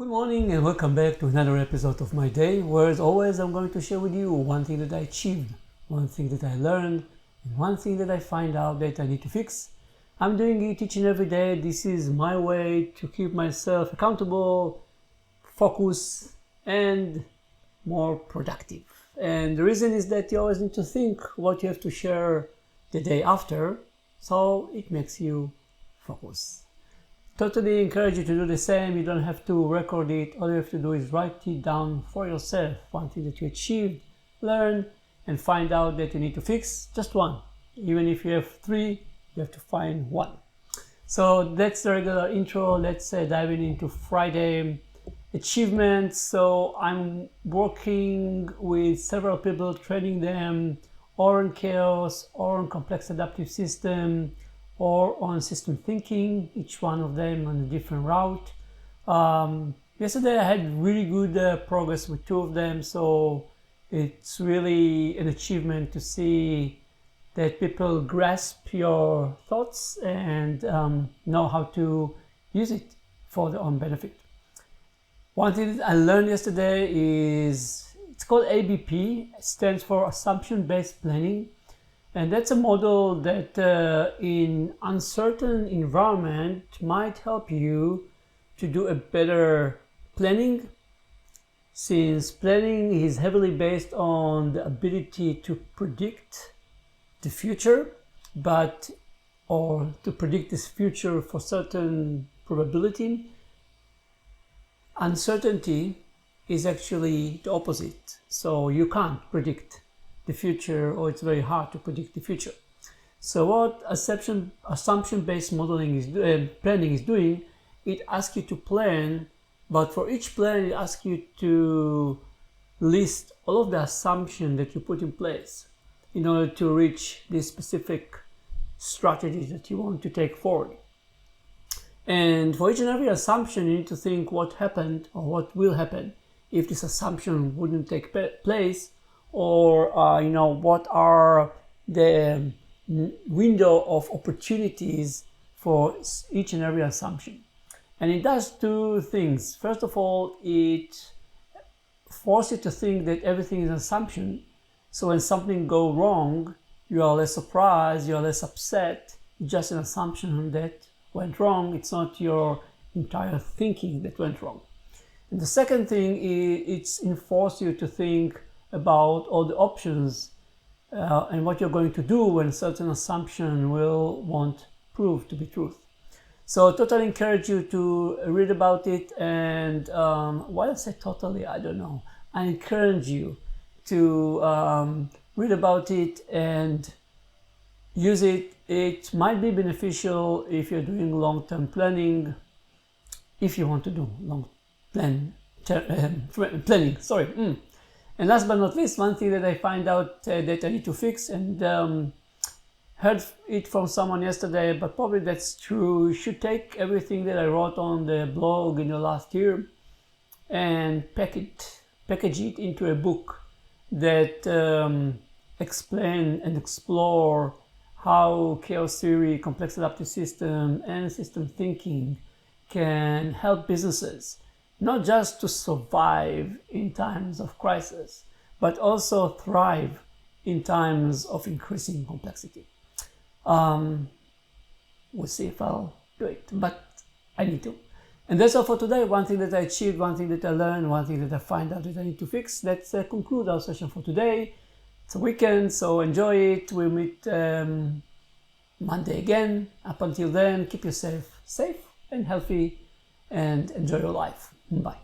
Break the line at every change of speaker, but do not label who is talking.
Good morning and welcome back to another episode of my day, where as always I'm going to share with you one thing that I achieved, one thing that I learned, and one thing that I find out that I need to fix. I'm doing it each and every day. This is my way to keep myself accountable, focused, and more productive. And the reason is that you always need to think what you have to share the day after, so it makes you focus. Totally encourage you to do the same. You don't have to record it. All you have to do is write it down for yourself. One thing that you achieved, learn, and find out that you need to fix. Just one. Even if you have three, you have to find one. So that's the regular intro. Let's dive into Friday achievements. So I'm working with several people, training them or on chaos or on complex adaptive system, or on system thinking, each one of them on a different route. Yesterday I had really good progress with two of them, so it's really an achievement to see that people grasp your thoughts and know how to use it for their own benefit. One thing that I learned yesterday is, it's called ABP, it stands for Assumption-Based Planning. And that's a model that in uncertain environment might help you to do a better planning, since planning is heavily based on the ability to predict the future, or to predict this future for certain probability. Uncertainty is actually the opposite. So you can't predict the future, or it's very hard to predict the future. So what assumption-based planning is doing, it asks you to plan, but for each plan it asks you to list all of the assumptions that you put in place in order to reach this specific strategy that you want to take forward. And for each and every assumption, you need to think what happened or what will happen if this assumption wouldn't take place, or what are the window of opportunities for each and every assumption. And it does two things. First of all, it forces you to think that everything is an assumption. So when something goes wrong, you are less surprised, you are less upset. It's just an assumption that went wrong. It's not your entire thinking that went wrong. And the second thing is it forces you to think about all the options and what you're going to do when certain assumption won't prove to be truth. So totally encourage you to read about it, and why I say totally, I don't know. I encourage you to read about it and use it. It might be beneficial if you're doing long-term planning, if you want to do planning. And last but not least, one thing that I find out that I need to fix, and heard it from someone yesterday, but probably that's true. You should take everything that I wrote on the blog in the last year and package it into a book that explain and explore how chaos theory, complex adaptive system, and system thinking can help businesses not just to survive in times of crisis, but also thrive in times of increasing complexity. We'll see if I'll do it, but I need to. And that's all for today. One thing that I achieved, one thing that I learned, one thing that I find out that I need to fix. Let's conclude our session for today. It's a weekend, so enjoy it. We'll meet Monday again. Up until then, keep yourself safe and healthy and enjoy your life. Bye.